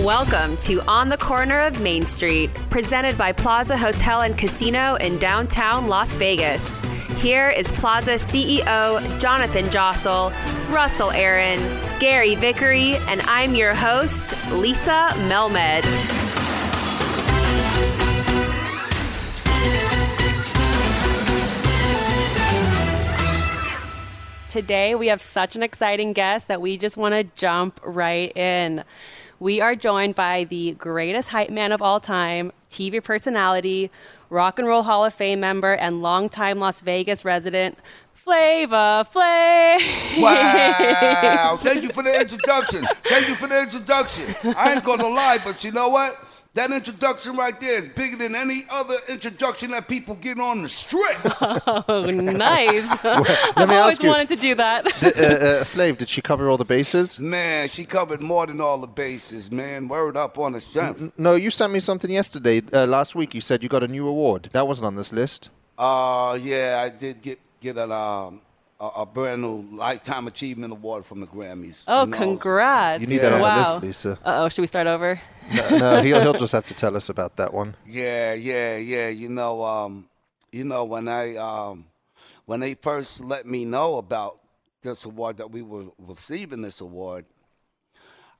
Welcome to On the Corner of Main Street, presented by Plaza Hotel and Casino in downtown Las Vegas. Here is Plaza CEO Jonathan Jossel, Russell Aaron, Gary Vickery, and I'm your host, Lisa Melmed. Today we have such an exciting guest that we just want to jump right in. We are joined by the greatest hype man of all time, TV personality, Rock and Roll Hall of Fame member, and longtime Las Vegas resident, Flavor Flav. Wow. Thank you for the introduction. I ain't going to lie, but you know what? That introduction right there is bigger than any other introduction that people get on the strip. Oh, nice. Let me always ask you, wanted to do that. Flav, did she cover all the bases? Man, she covered more than all the bases, man. Word up on the strength. No, you sent me something yesterday. Last week you said you got a new award. That wasn't on this list. Yeah, I did get a brand new Lifetime Achievement Award from the Grammys. Oh, you know? Congrats. You need that on wow. the list, Lisa. Uh-oh, should we start over? No, he'll just have to tell us about that one. Yeah. You know, when they first let me know about this award, that we were receiving this award,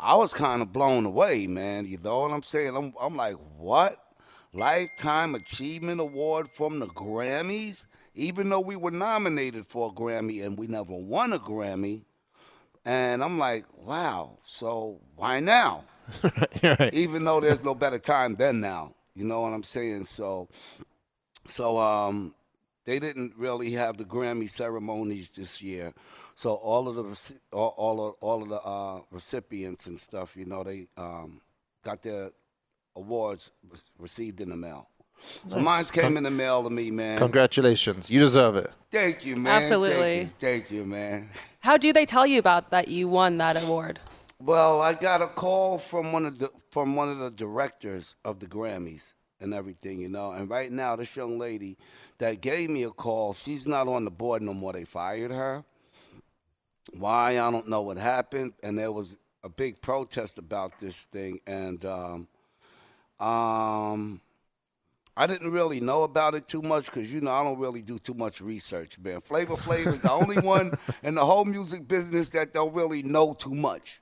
I was kind of blown away, man. You know what I'm saying? I'm like, what? Lifetime Achievement Award from the Grammys? Even though we were nominated for a Grammy and we never won a Grammy. And I'm like, wow, so why now? Right. Even though there's no better time than now. You know what I'm saying? So they didn't really have the Grammy ceremonies this year. So all of the recipients and stuff, you know, they got their awards received in the mail. So mine came in the mail to me, man. Congratulations. You deserve it. Thank you, man. Absolutely. Thank you, man. How do they tell you about that you won that award? Well, I got a call from one of the directors of the Grammys and everything, you know. And right now, this young lady that gave me a call, she's not on the board no more. They fired her. Why? I don't know what happened. And there was a big protest about this thing. And I didn't really know about it too much because, you know, I don't really do too much research, man. Flavor Flav is the only one in the whole music business that don't really know too much.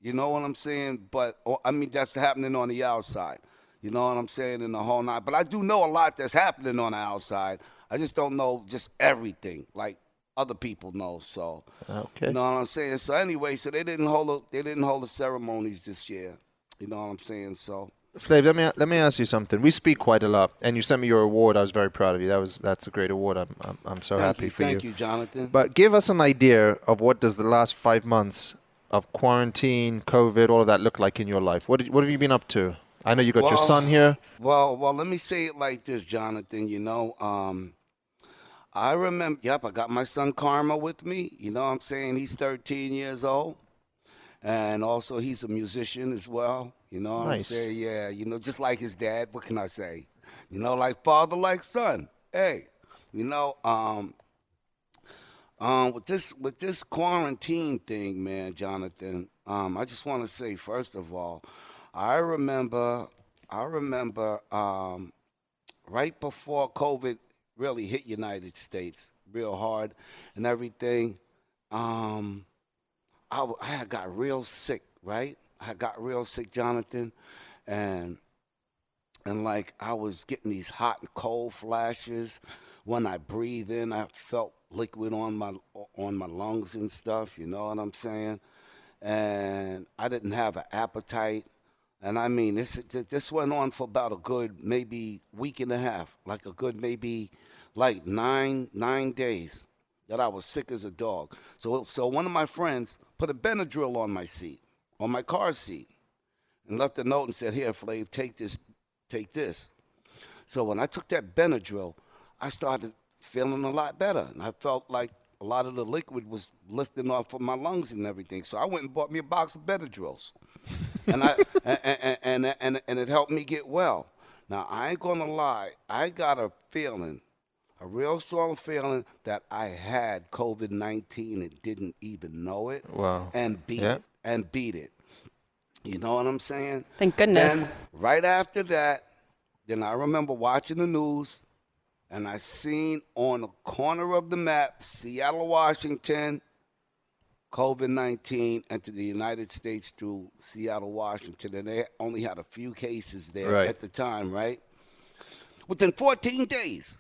You know what I'm saying? But, I mean, that's happening on the outside. You know what I'm saying? In the whole night. But I do know a lot that's happening on the outside. I just don't know just everything like other people know. So, Okay. you know what I'm saying? So anyway, so they didn't hold the ceremonies this year. You know what I'm saying? So. Flav, let me ask you something. We speak quite a lot, and you sent me your award. I was very proud of you. That's a great award. I'm so happy for you. Thank you, Jonathan. But give us an idea of what does the last 5 months of quarantine, COVID, all of that look like in your life? What have you been up to? I know you got your son here. Well, let me say it like this, Jonathan. You know, I remember. Yep, I got my son Karma with me. You know what I'm saying? He's 13 years old, and also he's a musician as well. You know what I'm saying? Yeah, you know, just like his dad. What can I say? You know, like father, like son. Hey, you know, with this quarantine thing, man, Jonathan, I just want to say, first of all, I remember right before COVID really hit United States real hard and everything, I had got real sick, right? I got real sick, Jonathan, and like I was getting these hot and cold flashes. When I breathe in, I felt liquid on my lungs and stuff. You know what I'm saying? And I didn't have an appetite. And I mean, this went on for about a good maybe week and a half, like a good maybe like nine days that I was sick as a dog. So one of my friends put a Benadryl on my seat, on my car seat, and left a note and said, "Here, Flav, take this." So when I took that Benadryl, I started feeling a lot better, and I felt like a lot of the liquid was lifting off of my lungs and everything. So I went and bought me a box of Benadryls, and and it helped me get well. Now I ain't gonna lie, I got a real strong feeling that I had COVID-19 and didn't even know it. Wow. And beat it. You know what I'm saying? Thank goodness. Then right after that, then I remember watching the news, and I seen on the corner of the map, Seattle, Washington, COVID-19 entered the United States through Seattle, Washington, and they only had a few cases there Right. at the time, right? Within 14 days,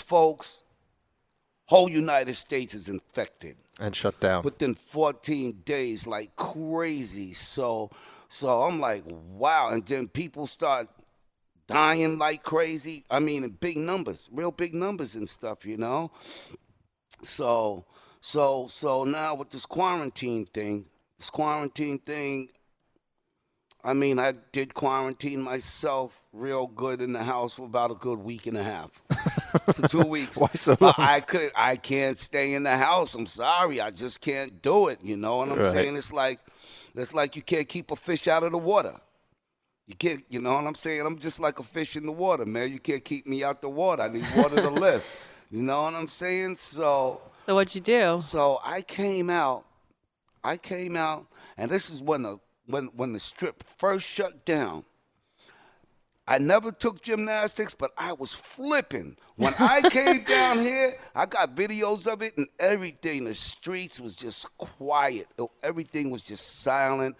folks, whole United States is infected. And shut down. Within 14 days, like crazy. So I'm like, wow. And then people start dying like crazy. I mean, in big numbers, real big numbers and stuff, you know? So now with this quarantine thing, I mean, I did quarantine myself real good in the house for about a good week and a half to 2 weeks. Why so long? I can't stay in the house. I'm sorry, I just can't do it. You know what I'm Right. saying? It's like you can't keep a fish out of the water. You can't. You know what I'm saying? I'm just like a fish in the water, man. You can't keep me out the water. I need water to live. You know what I'm saying? So what'd you do? So I came out, and this is when the strip first shut down. I never took gymnastics, but I was flipping. When I came down here, I got videos of it and everything. The streets was just quiet. Everything was just silent.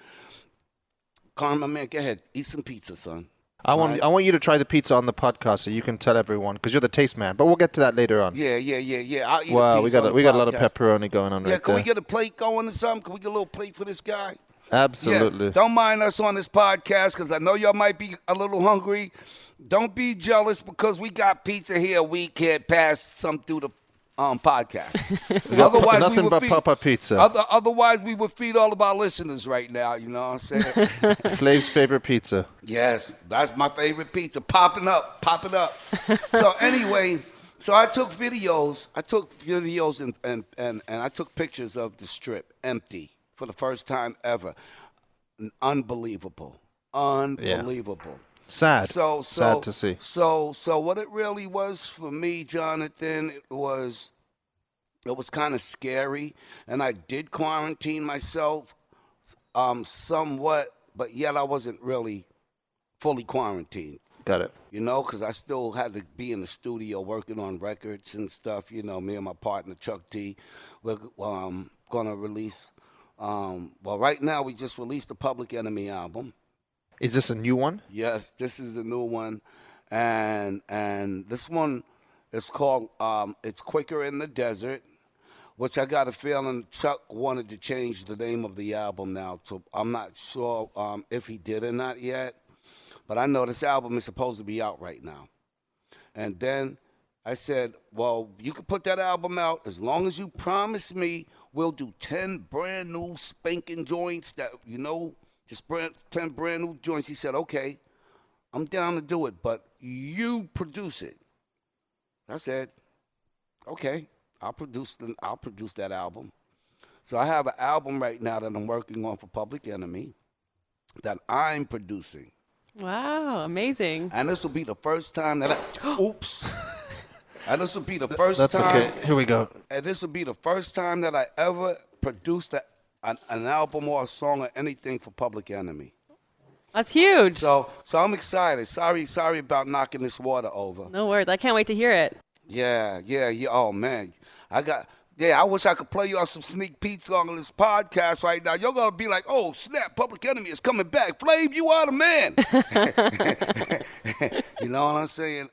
Karma, man, go ahead. Eat some pizza, son. I want you to try the pizza on the podcast so you can tell everyone, because you're the taste man. But we'll get to that later on. Yeah. I'll eat Wow, a we pizza got on the a lot of podcast. pepperoni going on Yeah, right can there. we get a plate going or something? Can we get a little plate for this guy? Absolutely. Yeah. Don't mind us on this podcast because I know y'all might be a little hungry. Don't be jealous because we got pizza here. We can't pass some through the podcast. Otherwise, Nothing but Papa Pizza. Otherwise, we would feed all of our listeners right now. You know what I'm saying? Flav's favorite pizza. Yes, that's my favorite pizza. Popping up. So anyway, so I took videos. And I took pictures of the strip empty for the first time ever. Unbelievable. Sad. So Sad to see. So what it really was for me, Jonathan, it was kind of scary, and I did quarantine myself somewhat, but yet I wasn't really fully quarantined. Got it. You know, because I still had to be in the studio working on records and stuff. You know, me and my partner Chuck D, we're gonna release. Right now we just released the Public Enemy album. Is this a new one? Yes, this is a new one, and this one is called "It's Quicker in the Desert," which I got a feeling Chuck wanted to change the name of the album now. So I'm not sure if he did or not yet, but I know this album is supposed to be out right now. And then I said, well, you can put that album out as long as you promise me we'll do 10 brand new spanking joints that, you know, just 10 brand new joints. He said, okay, I'm down to do it, but you produce it. I said, okay, I'll produce that album. So I have an album right now that I'm working on for Public Enemy that I'm producing. Wow, amazing. And this will be the first time that And this will be the first That's time. okay. Here we go. And this will be the first time that I ever produced an album or a song or anything for Public Enemy. That's huge. So I'm excited. Sorry about knocking this water over. No worries. I can't wait to hear it. Yeah. Oh man, I wish I could play y'all some sneak peeks on this podcast right now. You're gonna be like, oh snap, Public Enemy is coming back. Flav, you are the man. You know what I'm saying?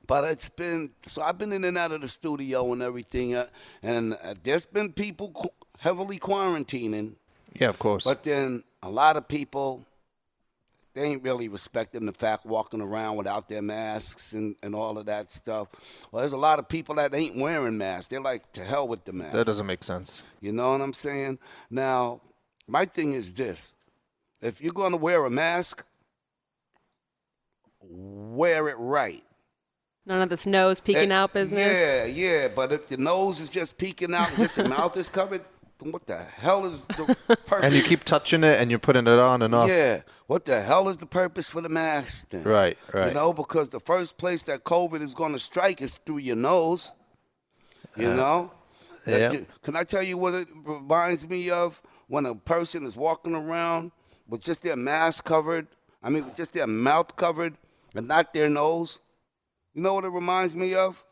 But I've been in and out of the studio and everything, and there's been people heavily quarantining. Yeah, of course. But then a lot of people, they ain't really respecting the fact walking around without their masks and all of that stuff. Well, there's a lot of people that ain't wearing masks. They're like, to hell with the mask. That doesn't make sense. You know what I'm saying? Now, my thing is this. If you're going to wear a mask, wear it right. None of this nose peeking out business. Yeah. But if the nose is just peeking out and just your mouth is covered, then what the hell is the purpose? And you keep touching it and you're putting it on and off. Yeah. What the hell is the purpose for the mask then? Right. You know, because the first place that COVID is going to strike is through your nose. You know? Yeah. Can I tell you what it reminds me of? when a person is walking around with just their mask covered, with just their mouth covered and not their nose. You know what it reminds me of?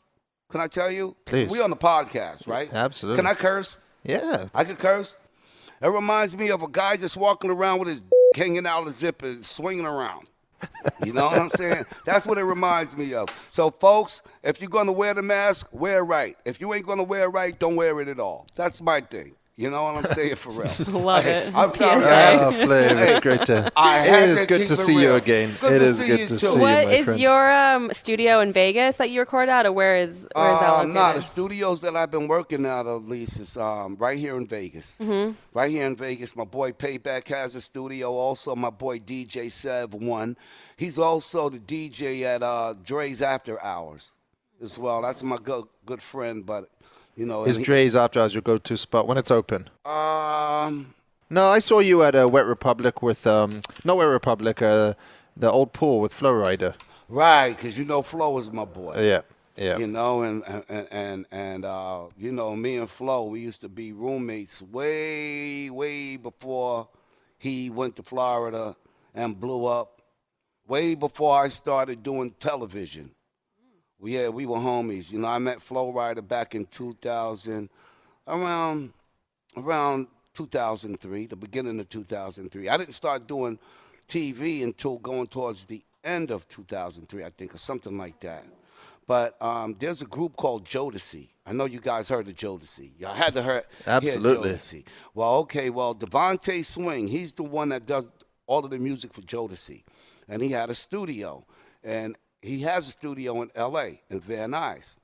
Can I tell you? Please. We on the podcast, right? Absolutely. Can I curse? Yeah. I can curse. It reminds me of a guy just walking around with his hanging out of the zipper, swinging around. You know what I'm saying? That's what it reminds me of. So, folks, if you're going to wear the mask, wear it right. If you ain't going to wear it right, don't wear it at all. That's my thing. You know what I'm saying? For real. Love it. I'm sorry. Oh, Flav, it's great to. It is good to see you again. Good it to is see good you to too. see you, What my is friend. your studio in Vegas that you record at, or where is that located? No, the studios that I've been working out of, Lisa, is right here in Vegas. Mm-hmm. Right here in Vegas. My boy Payback has a studio. Also, my boy DJ Sev One. He's also the DJ at Dre's After Hours as well. That's my good friend, but you know. Is Dre's After Hours your go-to spot when it's open? No, I saw you at Wet Republic with not Wet Republic, the old pool with Flow Rider. right, because you know Flo is my boy. Yeah. You know, and you know, me and Flo, we used to be roommates way before he went to Florida and blew up. Way before I started doing television. We were homies. You know, I met Flo Rider back in 2000, around 2003, the beginning of 2003. I didn't start doing TV until going towards the end of 2003, I think, or something like that. But there's a group called Jodeci. I know you guys heard of Jodeci. Y'all had to hear Absolutely. Jodeci. Well, Devontae Swing, he's the one that does all of the music for Jodeci. And he had a studio. And he has a studio in L.A., in Van Nuys.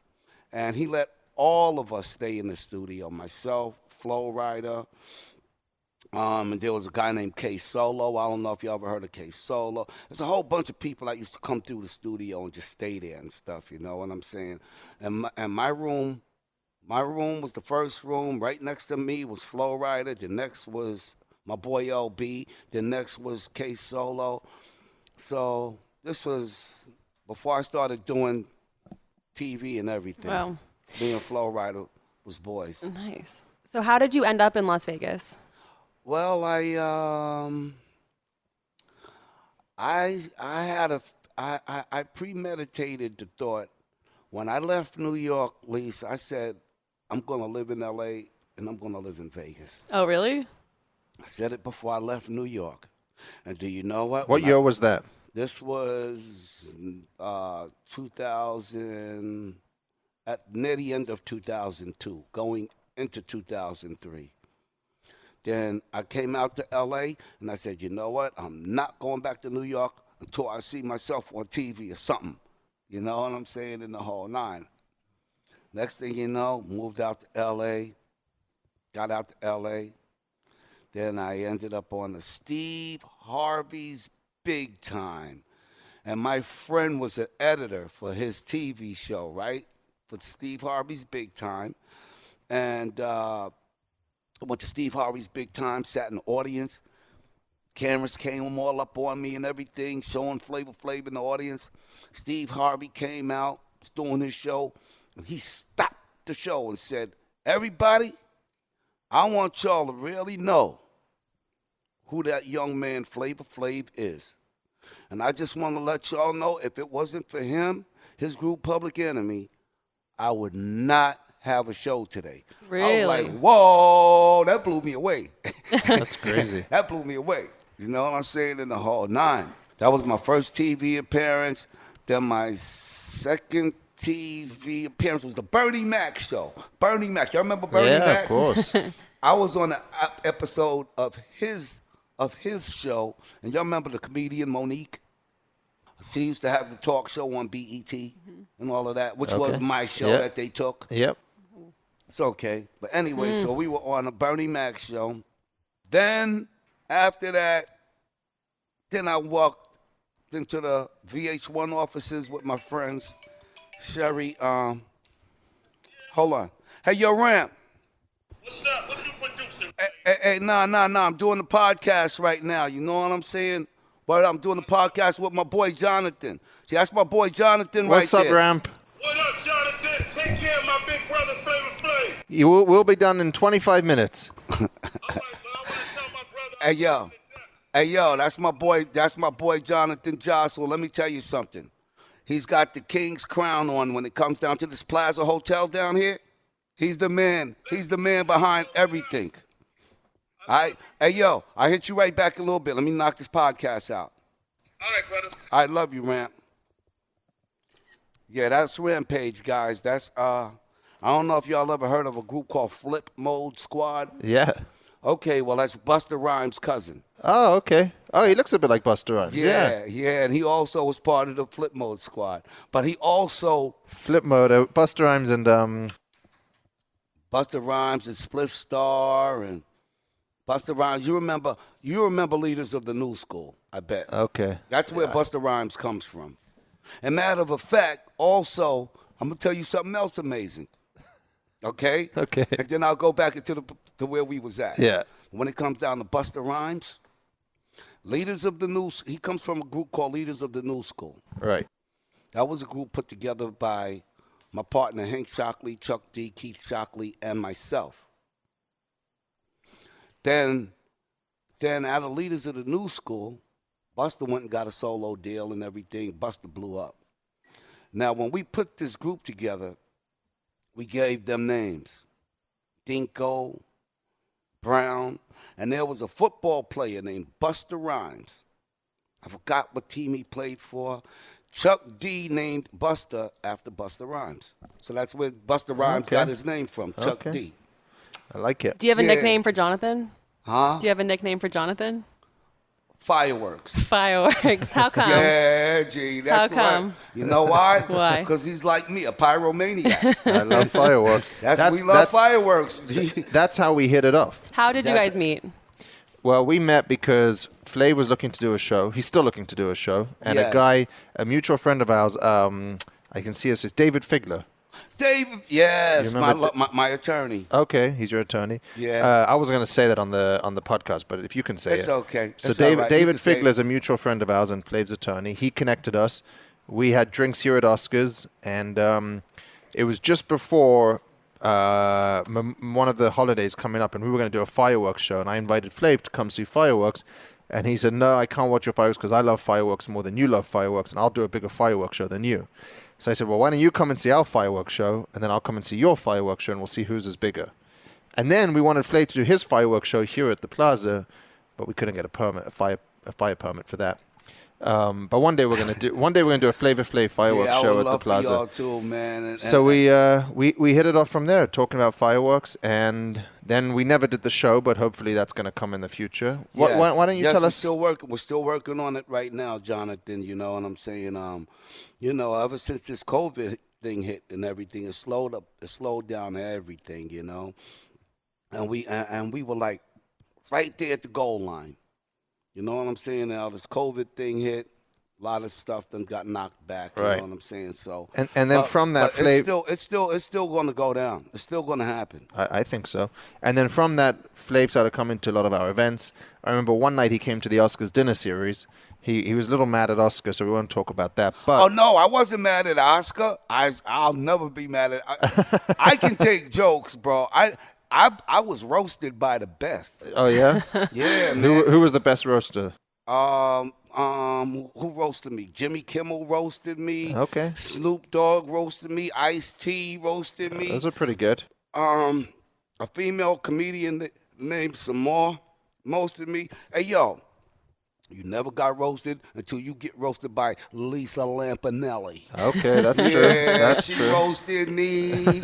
And he let all of us stay in the studio, myself, Flo Rider, and there was a guy named K Solo. I don't know if you ever heard of K Solo. There's a whole bunch of people that used to come through the studio and just stay there and stuff, you know what I'm saying? And my room was the first room. Right next to me was Flo Rider. The next was my boy LB. The next was K Solo. So this was before I started doing TV and everything. Wow. Me and Flo Rider was boys. Nice. So how did you end up in Las Vegas? Well, I premeditated the thought. When I left New York, Lisa, I said, I'm going to live in L.A. and I'm going to live in Vegas. Oh, really? I said it before I left New York. And do you know what? What year was that? This was 2000, near the end of 2002, going into 2003. Then I came out to L.A. and I said, you know what? I'm not going back to New York until I see myself on TV or something. You know what I'm saying? In the whole nine. Next thing you know, moved out to L.A., got out to L.A. Then I ended up on the Steve Harvey's Big Time. And my friend was an editor for his TV show, right? For Steve Harvey's Big Time. And I went to Steve Harvey's Big Time, sat in the audience. Cameras came all up on me and everything, showing Flavor Flav in the audience. Steve Harvey came out, was doing his show, and he stopped the show and said, everybody, I want y'all to really know who that young man Flavor Flav is. And I just want to let y'all know, if it wasn't for him, his group Public Enemy, I would not have a show today. Really? I was like, whoa, that blew me away. That's crazy. That blew me away. You know what I'm saying? In the whole nine. That was my first TV appearance. Then my second TV appearance was the Bernie Mac show. Bernie Mac. Y'all remember Bernie Mac? Yeah, of course. I was on an episode of his show. And y'all remember the comedian Monique? She used to have the talk show on BET and all of that, which was my show that they took. Yep. It's okay. But anyway, so we were on a Bernie Mac show. Then, after that, then I walked into the VH1 offices with my friends. Sherry, hold on. Hey, yo, Ramp. What's up? What you producing? Hey, nah. I'm doing the podcast right now. You know what I'm saying? But I'm doing the podcast with my boy Jonathan. See, that's my boy Jonathan What's right up, there. Ramp? What up, Jonathan? Take care of my big brother, Flavor Flav. We'll be done in 25 minutes. All right, man. I want to Hey yo, hey yo, that's my boy. That's my boy Jonathan Jossel. Let me tell you something. He's got the king's crown on when it comes down to this Plaza Hotel down here. He's the man. He's the man behind everything. All right. Hey yo, I hit you right back a little bit. Let me knock this podcast out. All right, brothers. I love you, Ramp. Yeah, that's Rampage, guys. That's I don't know if y'all ever heard of a group called Flip Mode Squad. Yeah. Okay, well that's Busta Rhymes' cousin. Oh, okay. Oh, he looks a bit like Busta Rhymes. Yeah, and he also was part of the Flip Mode Squad. But he also Flip Mode, Busta Rhymes and Busta Rhymes and Spliff Star and Busta Rhymes. You remember Leaders of the New School, I bet. Okay. That's where Busta Rhymes comes from. And matter of fact, also, I'm gonna tell you something else amazing. Okay? Okay. And then I'll go back into to where we was at. Yeah. When it comes down to Busta Rhymes, he comes from a group called Leaders of the New School. Right. That was a group put together by my partner Hank Shockley, Chuck D, Keith Shockley, and myself. Then out of Leaders of the New School, Busta went and got a solo deal and everything. Busta blew up. Now, when we put this group together, we gave them names. Dinko, Brown, and there was a football player named Busta Rhymes. I forgot what team he played for. Chuck D named Busta after Busta Rhymes. So that's where Busta Rhymes got his name from, Chuck D. I like it. Do you have a nickname for Jonathan? Huh? Do you have a nickname for Jonathan? Fireworks. Fireworks. How come? Yeah, G. That's How come? Right. You know why? Why? Because he's like me, a pyromaniac. I love fireworks. We love fireworks. G. That's how we hit it off. How did you guys meet? Well, we met because Flav was looking to do a show. He's still looking to do a show. And a mutual friend of ours, I can see us, is David Figler. David, yes, my attorney. Okay, he's your attorney. Yeah. I was going to say that on the podcast, but if you can say it's okay. So it's right. David Figler is a mutual friend of ours and Flav's attorney. He connected us. We had drinks here at Oscars, and it was just before one of the holidays coming up, and we were going to do a fireworks show, and I invited Flav to come see fireworks. And he said, no, I can't watch your fireworks because I love fireworks more than you love fireworks, and I'll do a bigger fireworks show than you. So I said, well, why don't you come and see our fireworks show, and then I'll come and see your fireworks show, and we'll see whose is bigger. And then we wanted Flav to do his fireworks show here at the Plaza, but we couldn't get a fire permit for that. But one day we're gonna do a Flavor Flav fireworks show at the Plaza. For y'all too, man. So we hit it off from there, talking about fireworks, and then we never did the show, but hopefully that's gonna come in the future. Yes. Why don't you tell us? We're still working on it right now, Jonathan. You know what I'm saying? Ever since this COVID thing hit and everything, it slowed down everything. You know, and we were like right there at the goal line. You know what I'm saying? Now this COVID thing hit, a lot of stuff done got knocked back. You know what I'm saying? So and then from that, Flav, it's still going to go down. It's still going to happen. I think so. And then from that, Flav started coming to a lot of our events. I remember one night he came to the Oscars dinner series. He was a little mad at Oscar, so we won't talk about that. But oh no, I wasn't mad at Oscar. I'll never be mad at. I can take jokes, bro. I was roasted by the best. Oh yeah, yeah. Man. Who was the best roaster? Who roasted me? Jimmy Kimmel roasted me. Okay. Snoop Dogg roasted me. Ice-T roasted me. Those are pretty good. A female comedian named Samar roasted me. Hey yo, you never got roasted until you get roasted by Lisa Lampanelli. Okay, that's true. That's she true. roasted me.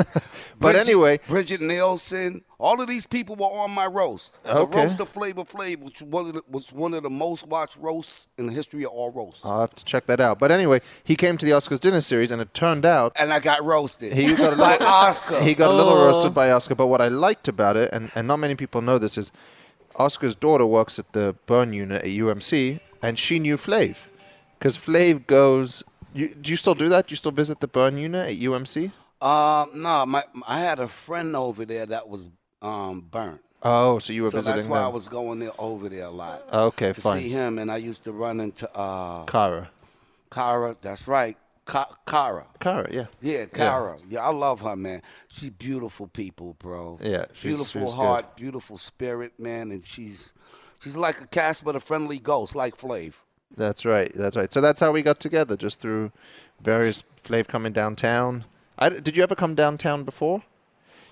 But anyway, Bridget Nielsen, all of these people were on my roast. The roast of Flavor Flav, which was one of the most watched roasts in the history of all roasts. I'll have to check that out. But anyway, he came to the Oscars dinner series, and it turned out, and I got roasted. He got a little, by Oscar. He got a little roasted by Oscar. But what I liked about it, and not many people know this, is Oscar's daughter works at the burn unit at UMC, and she knew Flav. Because Flav goes... do you still do that? Do you still visit the burn unit at UMC? No, I had a friend over there that was burnt. Oh, so you were visiting that's why them. I was going over there a lot. Okay, to fine. see him, and I used to run into... Kara, that's right. Kara, yeah. Yeah, Kara. Yeah, I love her, man. She's beautiful people, bro. Yeah, beautiful she's heart, good. beautiful spirit, man, and she's She's like a Casper the Friendly Ghost, like Flav. That's right. That's right. So that's how we got together, just through various Flav coming downtown. Did you ever come downtown before?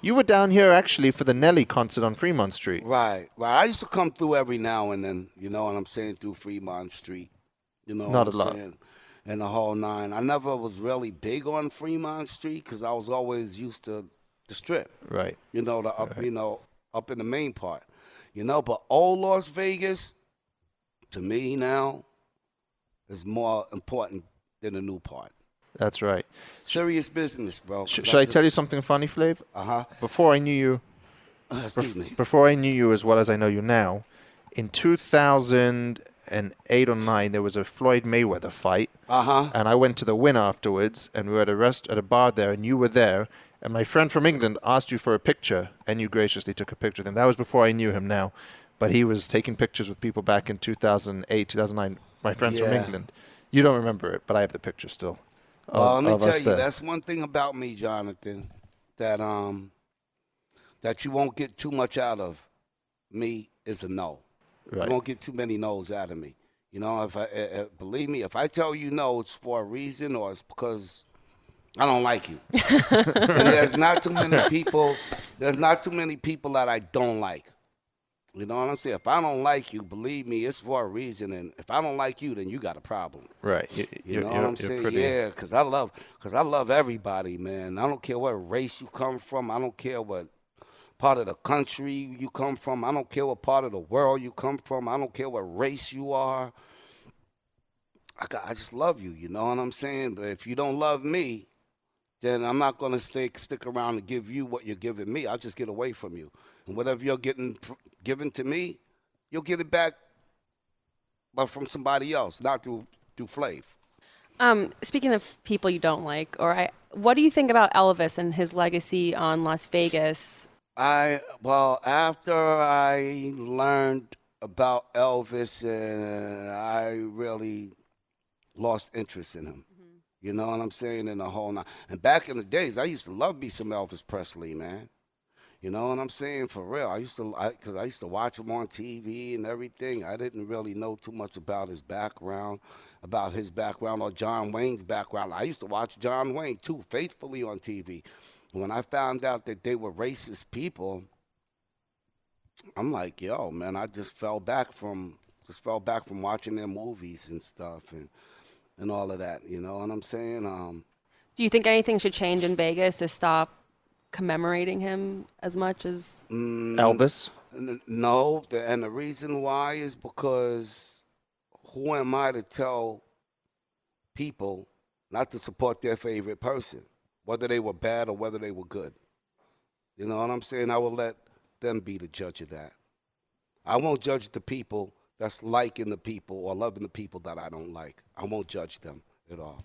You were down here actually for the Nelly concert on Fremont Street. Right, right. I used to come through every now and then, you know what I'm saying, through Fremont Street. You know Not what a I'm lot. saying? And the whole nine. I never was really big on Fremont Street because I was always used to the Strip. Right. You know, the up, you know, up in the main part. You know, but old Las Vegas, to me now, is more important than the new part. That's right. Serious business, bro. Should I tell you something funny, Flav? Before I knew you, Excuse me. before I knew you as well as I know you now, in 2008 or 9, there was a Floyd Mayweather fight. And I went to the win afterwards, and we were at a bar there, and you were there. And my friend from England asked you for a picture, and you graciously took a picture with him. That was before I knew him now. But he was taking pictures with people back in 2008, 2009, my friends from England. You don't remember it, but I have the picture still. Well, let me tell you, that's one thing about me, Jonathan, that that you won't get too much out of me is a no. Right. You won't get too many no's out of me. You know, if I believe me, if I tell you no, it's for a reason or it's because I don't like you. And there's not too many people. There's not too many people that I don't like. You know what I'm saying? If I don't like you, believe me, it's for a reason. And if I don't like you, then you got a problem. Right. You know what I'm saying? Yeah, because I love everybody, man. I don't care what race you come from. I don't care what part of the country you come from. I don't care what part of the world you come from. I don't care what race you are. I just love you. You know what I'm saying? But if you don't love me, then I'm not going to stick around and give you what you're giving me. I'll just get away from you. And whatever you're given to me, you'll get it back, but from somebody else, not through Flav. Speaking of people you don't like, what do you think about Elvis and his legacy on Las Vegas? After I learned about Elvis, and I really lost interest in him. You know what I'm saying? In the whole night. And back in the days, I used to love me some Elvis Presley, man. You know what I'm saying? For real. Because I used to watch him on TV and everything. I didn't really know too much about his background or John Wayne's background. I used to watch John Wayne, too, faithfully on TV. When I found out that they were racist people, I'm like, yo, man, I just fell back from watching their movies and stuff and all of that. You know what I'm saying? Do you think anything should change in Vegas to stop commemorating him as much as Elvis? No, and the reason why is because who am I to tell people not to support their favorite person, whether they were bad or whether they were good? You know what I'm saying? I will let them be the judge of that. I won't judge the people that's liking the people or loving the people that I don't like. I won't judge them at all.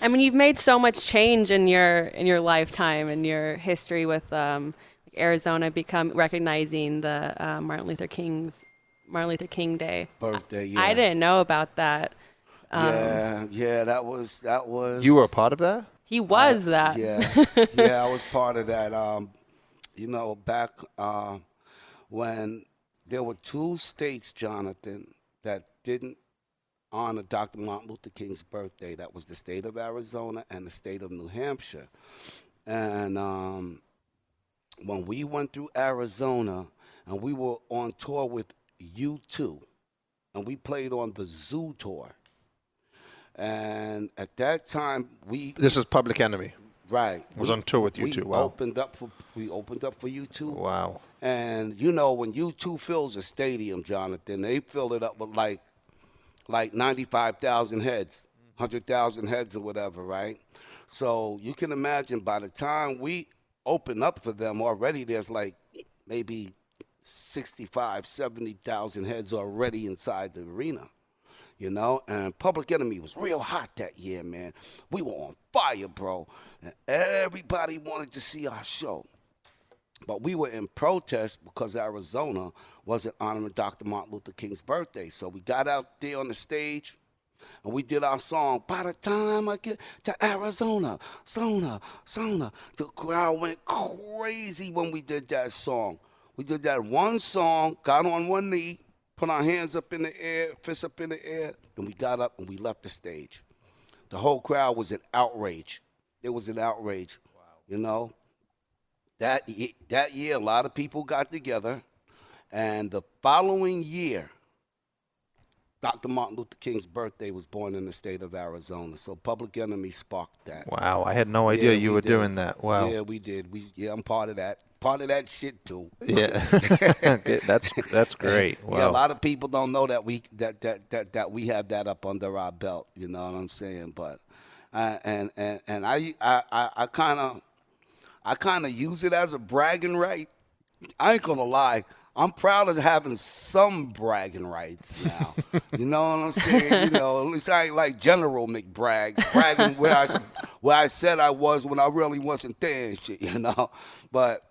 I mean, you've made so much change in your lifetime and your history with Arizona recognizing the Martin Luther King Day Birthday. Yeah. I didn't know about that. Yeah, that was. You were a part of that? He was that. Yeah, I was part of that. You know, back when there were 2 states, Jonathan, that didn't honor Dr. Martin Luther King's birthday. That was the state of Arizona and the state of New Hampshire. And when we went through Arizona and we were on tour with U2, and we played on the Zoo tour. And at that time, This is Public Enemy. Right. Was on tour with U2. Wow. We opened up for U2. Wow. And you know, when U2 fills a stadium, Jonathan, they fill it up with like 95,000 heads, 100,000 heads or whatever, right? So you can imagine by the time we open up for them already, there's like maybe 65, 70,000 heads already inside the arena. You know, and Public Enemy was real hot that year, man. We were on fire, bro. And everybody wanted to see our show. But we were in protest because Arizona wasn't honoring Dr. Martin Luther King's birthday. So we got out there on the stage, and we did our song, By the Time I Get to Arizona, Sona. The crowd went crazy when we did that song. We did that one song, got on one knee, put our hands up in the air, fists up in the air. Then we got up and we left the stage. The whole crowd was in outrage. It was an outrage. Wow. You know, that year, a lot of people got together. And the following year, Dr. Martin Luther King's birthday was born in the state of Arizona. So Public Enemy sparked that. Wow, I had no idea you were doing that. Wow. Yeah, we did. I'm part of that. Part of that shit too. Yeah, that's great. Wow. Yeah, a lot of people don't know that we have that up under our belt. You know what I'm saying? But and I kind of use it as a bragging right. I ain't gonna lie. I'm proud of having some bragging rights now. You know what I'm saying? You know, at least I ain't like General McBragg, bragging where I said I was when I really wasn't there and shit. You know, but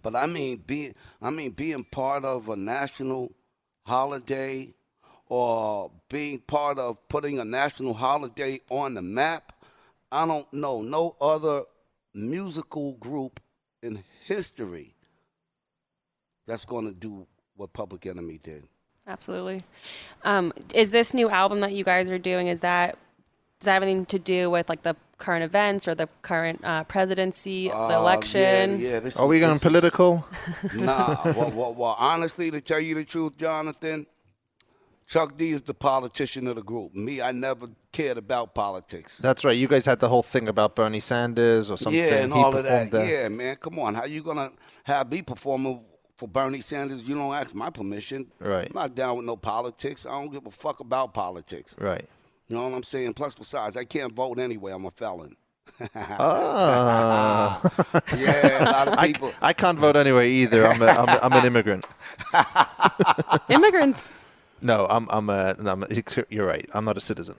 I mean being part of a national holiday or being part of putting a national holiday on the map. I don't know no other musical group in history that's going to do what Public Enemy did. Absolutely. Is this new album that you guys are doing, does that have anything to do with like the current events or the current presidency, the election? Yeah. Are we going political? Nah. Well, honestly, to tell you the truth, Jonathan, Chuck D is the politician of the group. Me, I never cared about politics. That's right. You guys had the whole thing about Bernie Sanders or something. Yeah, and all of that. Yeah, man. Come on. How you going to have me performing for Bernie Sanders? You don't ask my permission. Right. I'm not down with no politics. I don't give a fuck about politics. Right. You know what I'm saying? Plus, besides, I can't vote anyway. I'm a felon. Oh. Yeah, a lot of people. I can't vote anyway either. I'm an immigrant. Immigrants. No, you're right. I'm not a citizen.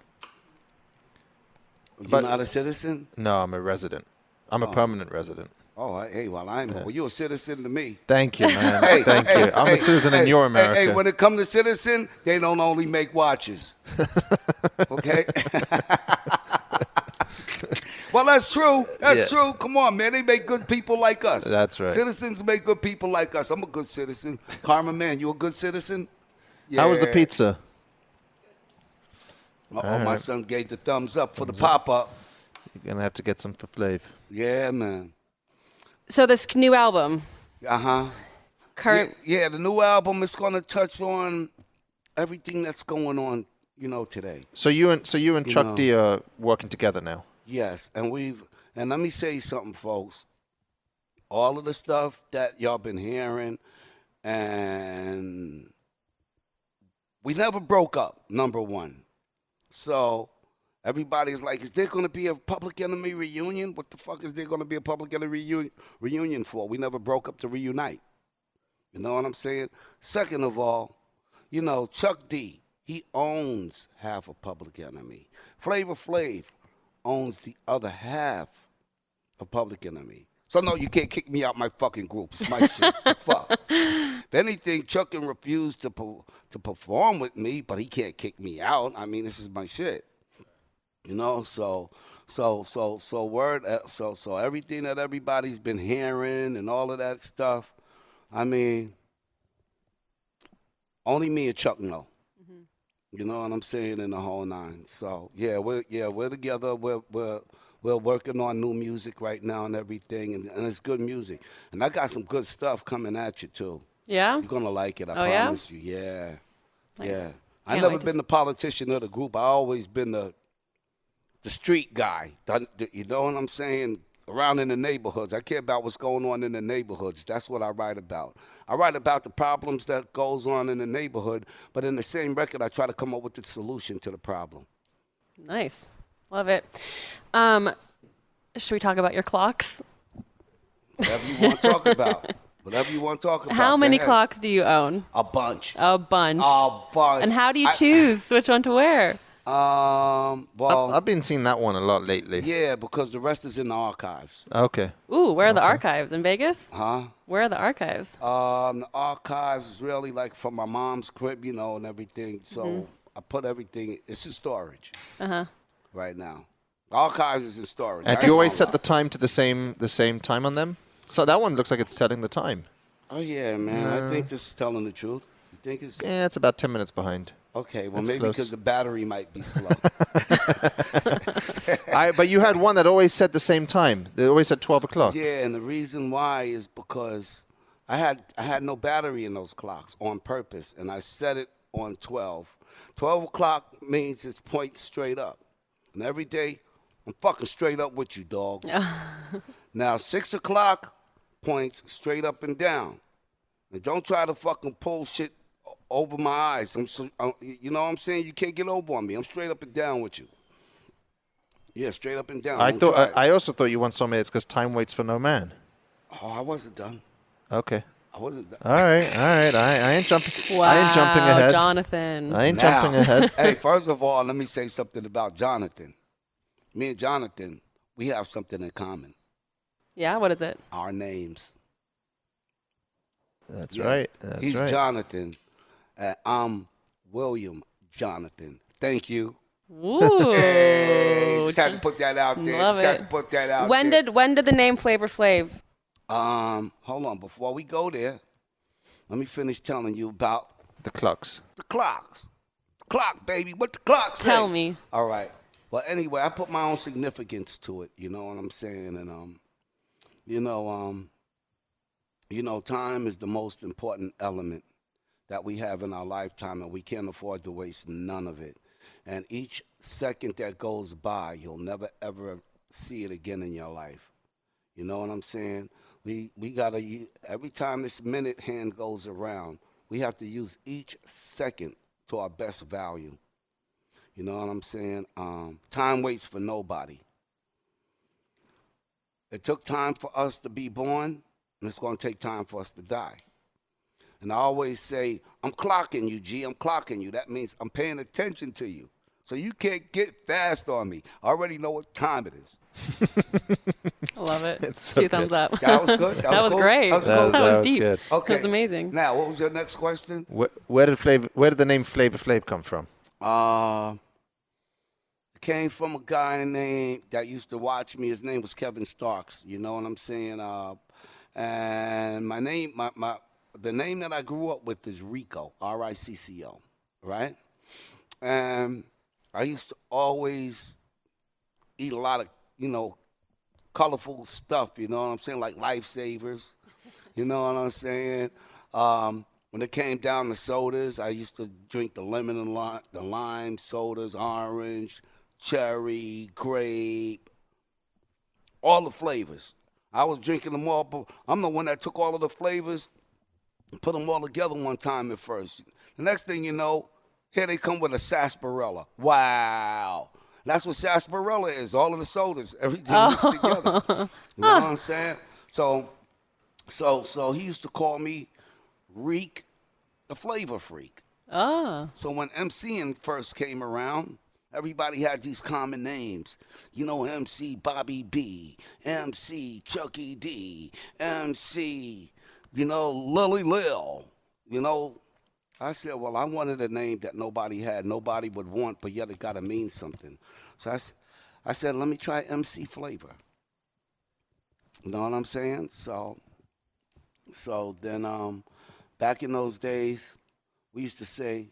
You're not a citizen? No, I'm a resident. I'm a permanent resident. Oh, hey, well, well, you're a citizen to me. Thank you, man. Thank you. I'm a citizen in your America. Hey, when it comes to citizen, they don't only make watches. Okay? Well, that's true. That's true. Come on, man. They make good people like us. That's right. Citizens make good people like us. I'm a good citizen. Karma, man, you a good citizen? Yeah. How was the pizza? My son gave the thumbs up for the pop-up. You're going to have to get some for Flav. Yeah, man. So this new album. Uh-huh. Current. Yeah, the new album is going to touch on everything that's going on, today. So you and Chuck D are working together now. Yes, and let me say something, folks. All of the stuff that y'all been hearing, and we never broke up, number one. So everybody's like, is there going to be a Public Enemy reunion? What the fuck is there going to be a Public Enemy reunion for? We never broke up to reunite. You know what I'm saying? Second of all, Chuck D, he owns half of Public Enemy. Flavor Flav owns the other half of Public Enemy. So no, you can't kick me out my fucking group. It's my shit. Fuck. If anything, Chuck can refuse to perform with me, but he can't kick me out. I mean, this is my shit. So everything that everybody's been hearing and all of that stuff, I mean, only me and Chuck know. You know what I'm saying, in the whole nine. So we're together. We're working on new music right now and everything, and it's good music. And I got some good stuff coming at you too. Yeah. You're gonna like it. I promise you. Yeah. Nice. Yeah. I never been the politician of the group. I always been the street guy. You know what I'm saying? Around in the neighborhoods. I care about what's going on in the neighborhoods. That's what I write about. I write about the problems that goes on in the neighborhood, but in the same record, I try to come up with the solution to the problem. Nice. Love it. Should we talk about your clocks? Whatever you want to talk about. Whatever you want to talk about. How many clocks do you own? A bunch. A bunch. A bunch. And how do you choose which one to wear? Well, I've been seeing that one a lot lately. Yeah, because the rest is in the archives. Okay. Ooh, where are the archives? In Vegas? Huh? Where are the archives? The archives is really like from my mom's crib, and everything. So I put everything. It's in storage. Right now. Archives is in storage. And do you always set the time to the same time on them? So that one looks like it's telling the time. Oh yeah, man. I think this is telling the truth. think it's Yeah, it's about 10 minutes behind. okay? Well, That's maybe close. because the battery might be slow. But you had one that always said the same time. They always said 12 o'clock. Yeah, and the reason why is because I had no battery in those clocks on purpose, and I set it on 12. 12 o'clock means it's point straight up, and every day I'm fucking straight up with you, dog. Now 6 o'clock points straight up and down, and don't try to fucking pull shit over my eyes. You know what I'm saying? You can't get over on me. I'm straight up and down with you. Yeah, straight up and down. I Don't thought. try it. I also thought you won some minutes because time waits for no man. Oh, I wasn't done. Okay. I wasn't done. All right. I ain't jumping. Wow, I ain't jumping ahead. Jonathan. I ain't Now, jumping ahead. Hey, first of all, let me say something about Jonathan. Me and Jonathan, we have something in common. Yeah, what is it? Our names. That's Yes. right. That's He's right. Jonathan. I'm William Jonathan. Thank you. Ooh. Hey, just had to put that out there. Love Just had it. to put that out When there. did the name Flavor Flav? Hold on. Before we go there, let me finish telling you about The clocks. the clocks. The clock, baby. What the clock say? Tell me. All right. Well, anyway, I put my own significance to it. You know what I'm saying? And time is the most important element that we have in our lifetime, and we can't afford to waste none of it. And each second that goes by, you'll never ever see it again in your life. You know what I'm saying? We gotta every time this minute hand goes around, we have to use each second to our best value. You know what I'm saying? Time waits for nobody. It took time for us to be born, and it's going to take time for us to die. And I always say, I'm clocking you, G. I'm clocking you. That means I'm paying attention to you. So you can't get fast on me. I already know what time it is. I love it. It's so 2 thumbs up. That was good. That was cool? great. That was That cool? That was was deep. good. Okay. That was amazing. Now, what was your next question? Where did the name Flavor Flav come from? It came from a guy named that used to watch me. His name was Kevin Starks. You know what I'm saying? And my name, the name that I grew up with is Rico, R-I-C-C-O, right? And I used to always eat a lot of, colorful stuff, you know what I'm saying, like lifesavers, you know what I'm saying? When it came down to sodas, I used to drink the lemon and the lime sodas, orange, cherry, grape, all the flavors. I was drinking them all, but I'm the one that took all of the flavors and put them all together one time at first. The next thing you know, here they come with a sarsaparilla. Wow. That's what sarsaparilla is, all of the sodas, everything mixed together. You know what I'm saying? So he used to call me Reek, the flavor freak. Oh. So when MCing first came around, everybody had these common names. You know, MC Bobby B, MC Chucky D, MC, Lily Lil. I said, well, I wanted a name that nobody had, nobody would want, but yet it got to mean something. So I said, let me try MC Flavor. You know what I'm saying? So then back in those days, we used to say,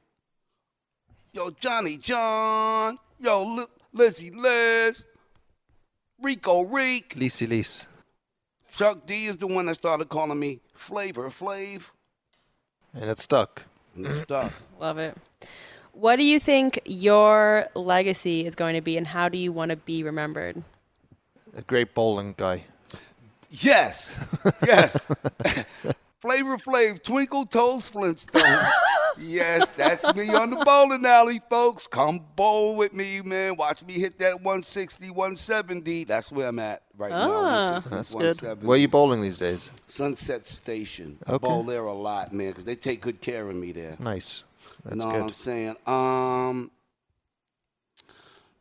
yo, Johnny John, yo, Lizzie Liz, Rico Reek. Lise. Chuck D is the one that started calling me Flavor Flav And it stuck. and stuff. Love it. What do you think your legacy is going to be, and how do you want to be remembered? A great bowling guy. Yes. Flavor Flav, Twinkle Toes Flintstone. Yes, that's me on the bowling alley, folks. Come bowl with me, man. Watch me hit that 160, 170. That's where I'm at right now. 160, That's good. 170. Where are you bowling these days? Sunset Station. I Okay. bowl there a lot, man, because they take good care of me there. Nice. That's you know good. what I'm saying?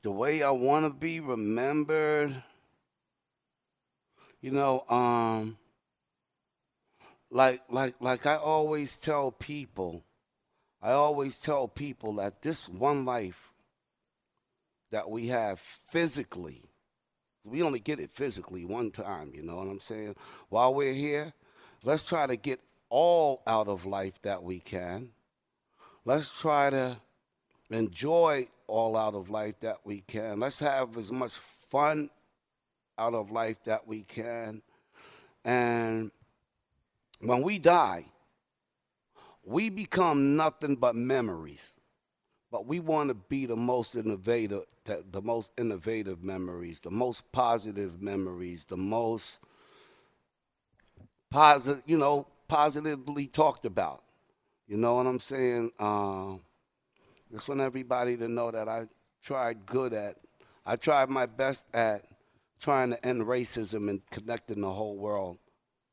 The way I want to be remembered, like I always tell people that this one life that we have physically, we only get it physically one time, you know what I'm saying? While we're here, let's try to get all out of life that we can. let's try to enjoy all out of life that we can. Let's have as much fun out of life that we can. And when we die, we become nothing but memories. But we want to be the most innovative, the most innovative memories, the most positive memories, the most positive, positively talked about. You know what I'm saying? Just want everybody to know that I tried my best at trying to end racism and connecting the whole world,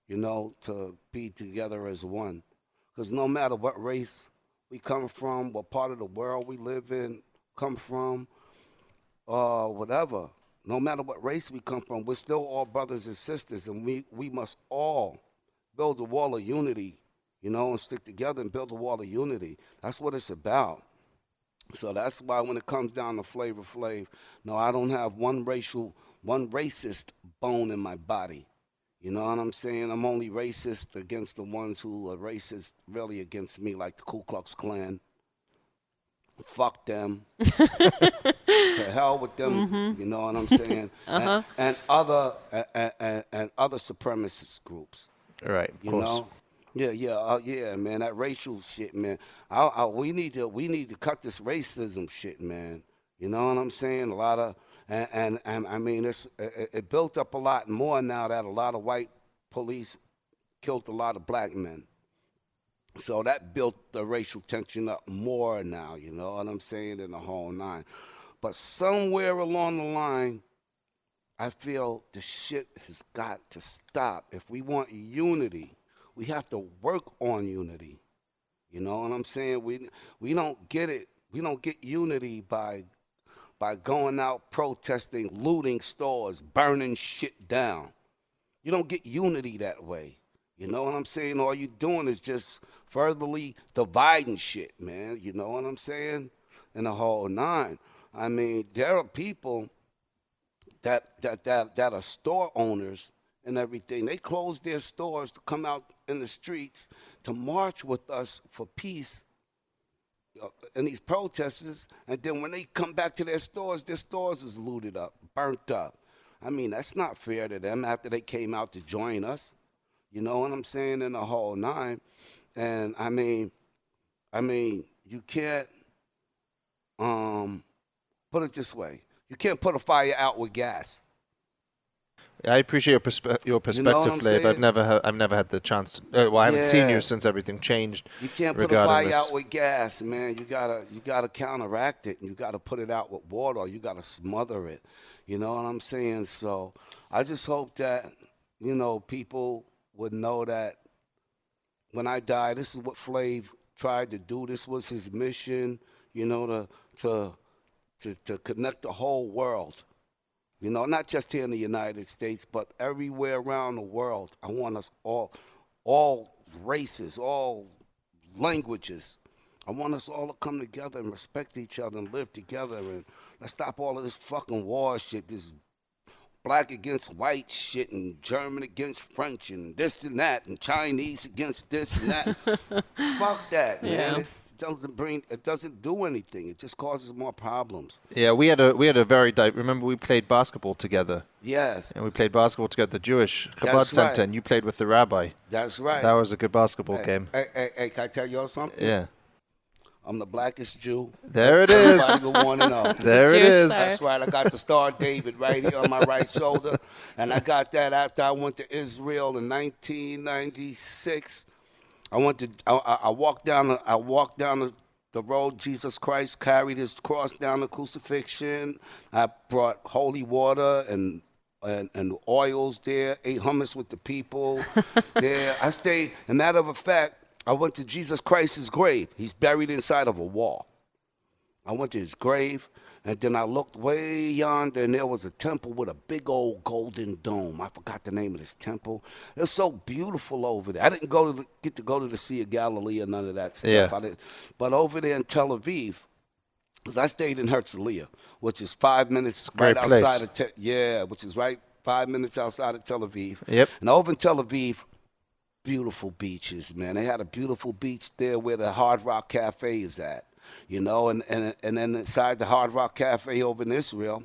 to be together as one. Because no matter what race we come from, what part of the world we live in, come from, whatever, no matter what race we come from, we're still all brothers and sisters, and we must all build a wall of unity, and stick together and build a wall of unity. That's what it's about. So that's why when it comes down to Flavor Flav, no, I don't have one racist bone in my body. You know what I'm saying? I'm only racist against the ones who are racist really against me, like the Ku Klux Klan. Fuck them. To hell with them. You know what I'm saying? And other supremacist groups. Right, of course. Yeah, man. That racial shit, man. We need to cut this racism shit, man. You know what I'm saying? A lot of and I mean it built up a lot more now that a lot of white police killed a lot of black men. So that built the racial tension up more now, you know what I'm saying, in the whole nine. But somewhere along the line, I feel the shit has got to stop. If we want unity, we have to work on unity. You know what I'm saying? We don't get it. We don't get unity by going out protesting, looting stores, burning shit down. You don't get unity that way. You know what I'm saying? All you doing is just furtherly dividing shit, man. You know what I'm saying? And the whole nine. I mean, there are people that are store owners and everything. They close their stores to come out in the streets to march with us for peace and these protesters, and then when they come back to their stores is looted up, burnt up. I mean, that's not fair to them after they came out to join us. You know what I'm saying? In the whole nine. And I mean, you can't put it this way. You can't put a fire out with gas. I appreciate your perspective, Flav. I've never had the chance to. Well, I haven't seen you since everything changed. You can't put a fire out with gas, man. You gotta counteract it, and you gotta put it out with water, or you gotta smother it. You know what I'm saying? So I just hope that people would know that when I die, this is what Flav tried to do. This was his mission. To connect the whole world. Not just here in the United States, but everywhere around the world. I want us all races, all languages. I want us all to come together and respect each other and live together. And let's stop all of this fucking war shit, this black against white shit, and German against French, and this and that, and Chinese against this and that. Fuck that, man. It doesn't do anything. It just causes more problems. Yeah, we had a very remember we played basketball together. Yes. And we played basketball together at the Jewish Chabad Center, and you played with the rabbi. That's right. That was a good basketball game. Hey, can I tell y'all something? Yeah. I'm the blackest Jew. There it is. Everybody will want to know. There it is. That's right. I got the Star of David right here on my right shoulder, and I got that after I went to Israel in 1996. I walked down the road. Jesus Christ carried his cross down the crucifixion. I brought holy water and oils there. Ate hummus with the people there. I stayed. And matter of fact, I went to Jesus Christ's grave. He's buried inside of a wall. I went to his grave. And then I looked way yonder, and there was a temple with a big old golden dome. I forgot the name of this temple. It was so beautiful over there. I didn't get to go to the Sea of Galilee or none of that stuff. Yeah. But over there in Tel Aviv, because I stayed in Herzliya, which is 5 minutes Great right place. outside of which is right 5 minutes outside of Tel Aviv. Yep. And over in Tel Aviv, beautiful beaches, man. They had a beautiful beach there where the Hard Rock Cafe is at, you know, and then inside the Hard Rock Cafe over in Israel,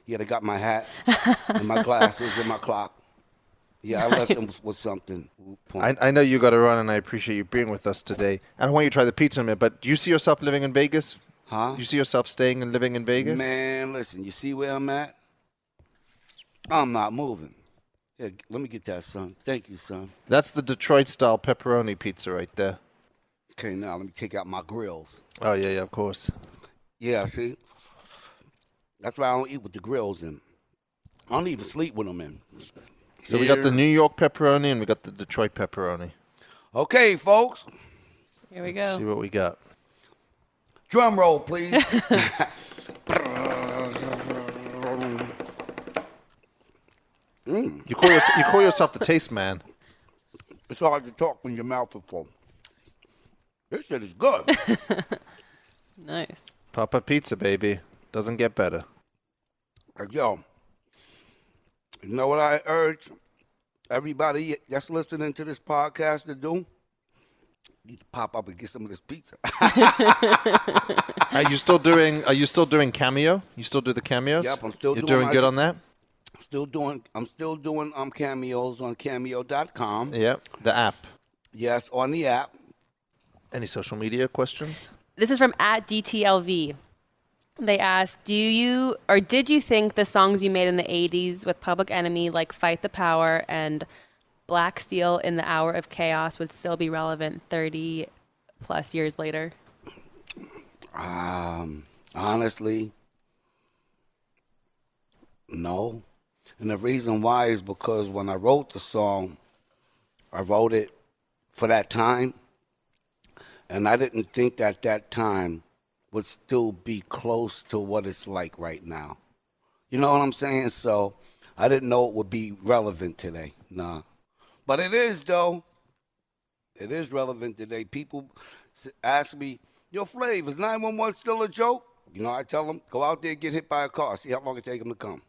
yeah, they got my hat and my glasses and my clock. Yeah, I left them with something. I know you got to run, and I appreciate you being with us today. And I want you to try the pizza in a minute, but do you see yourself living in Vegas? Huh? You see yourself staying and living in Vegas? Man, listen, you see where I'm at? I'm not moving. Here, let me get that, son. Thank you, son. That's the Detroit-style pepperoni pizza right there. Okay, now let me take out my grills. Oh, yeah, of course. Yeah, see? That's why I don't eat with the grills in. I don't even sleep with them in. So we got the New York pepperoni and we got the Detroit pepperoni. Okay, folks. Here we Let's go. see what we got. Drum roll, please. You call yourself the taste man. It's hard to talk when your mouth is full. This shit is good. Nice. Papa Pizza, baby. Doesn't get better. Yo, you know what I urge everybody that's listening to this podcast to do? You need to pop up and get some of this pizza. Are you still doing Cameo? You still do the cameos? Yep, I'm still You're doing doing my- good on that? I'm still doing cameos on cameo.com. Yeah. The app. Yes, on the app. Any social media questions? This is from @DTLV. They asked, did you think the songs you made in the 80s with Public Enemy, like Fight the Power and Black Steel in the Hour of Chaos, would still be relevant 30 plus years later? Honestly, no. And the reason why is because when I wrote the song, I wrote it for that time. And I didn't think that time would still be close to what it's like right now. You know what I'm saying? So I didn't know it would be relevant today. Nah. But it is, though. It is relevant today. People ask me, yo, Flav, is 911 still a joke? You know, I tell them, go out there and get hit by a car. See how long it take them to come.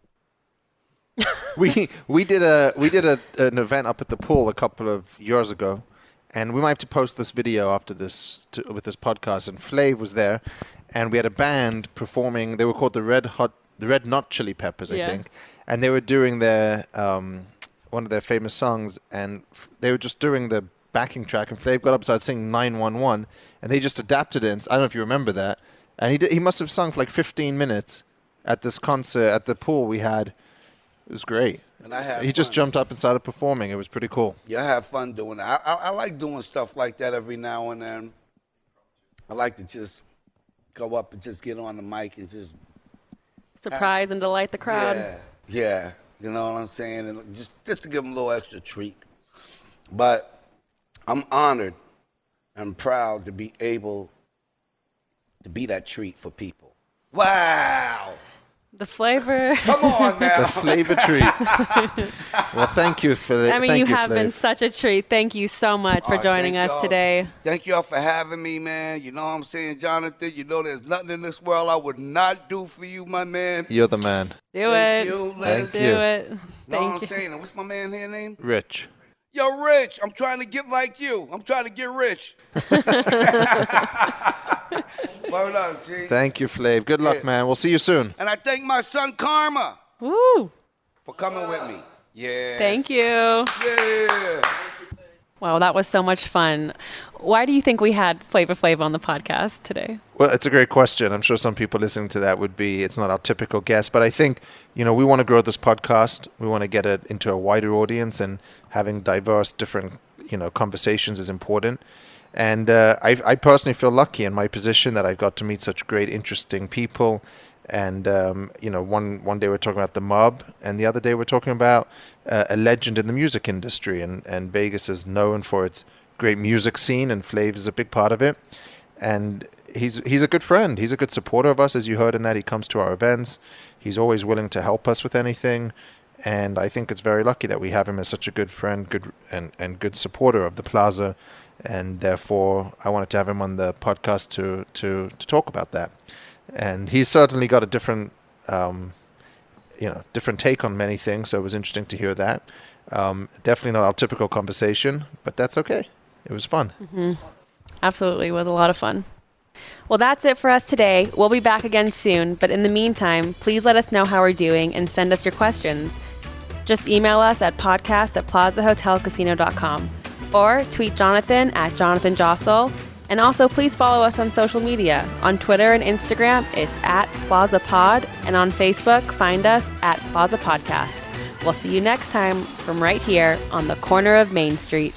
We did an event up at the pool a couple of years ago, and we might have to post this video after this with this podcast. And Flav was there, and we had a band performing. They were called the Red Not Chili Peppers, I think, and they were doing their one of their famous songs, and they were just doing the backing track. And Flav got up and started singing 911, and they just adapted it. And I don't know if you remember that. And he must have sung for like 15 minutes at this concert at the pool we had. It was great. And I had He just fun. jumped up and started performing. It was pretty cool. Yeah, I have fun doing that. I like doing stuff like that every now and then. I like to just go up and just get on the mic and just Surprise and delight the crowd. Yeah, you know what I'm saying, and just to give them a little extra treat. But I'm honored and proud to be able to be that treat for people. Wow. The flavor. Come on now. The flavor treat. Well, thank you for the. I mean, thank you you, have Flav. been such a treat. Thank you so much for All right, joining thank us y'all. today. Thank y'all for having me, man. You know what I'm saying, Jonathan? You know there's nothing in this world I would not do for you, my man. You're the man. Do Thank it. you, Let's Liz. do Thank you. it. You know what Thank I'm you. saying? And what's my man here name? Rich. Yo, Rich, I'm trying to get like you. I'm trying to get rich. Word up, G. Thank you, Flav. Good luck, Yeah. man. We'll see you soon. And I thank my son Karma Woo. for coming with me. Yeah. Thank you. Yeah. Wow, that was so much fun. Why do you think we had Flavor Flav on the podcast today? Well, it's a great question. I'm sure some people listening to that it's not our typical guest, but I think, we want to grow this podcast. We want to get it into a wider audience, and having diverse, different, conversations is important. And I personally feel lucky in my position that I've got to meet such great, interesting people. And, one day we're talking about the mob, and the other day we're talking about a legend in the music industry. And Vegas is known for its great music scene, and Flav is a big part of it. And he's a good friend. He's a good supporter of us, as you heard in that. He comes to our events. He's always willing to help us with anything. And I think it's very lucky that we have him as such a good friend, good supporter of the Plaza. And therefore, I wanted to have him on the podcast to talk about that. And he's certainly got a different, different take on many things. So it was interesting to hear that. Definitely not our typical conversation, but that's okay. It was fun. Absolutely. It was a lot of fun. Well, that's it for us today. We'll be back again soon. But in the meantime, please let us know how we're doing and send us your questions. Just email us at podcast@plazahotelcasino.com or tweet Jonathan at Jonathan Jossel. And also, please follow us on social media. On Twitter and Instagram, it's at Plaza Pod. And on Facebook, find us at Plaza Podcast. We'll see you next time from right here on the corner of Main Street.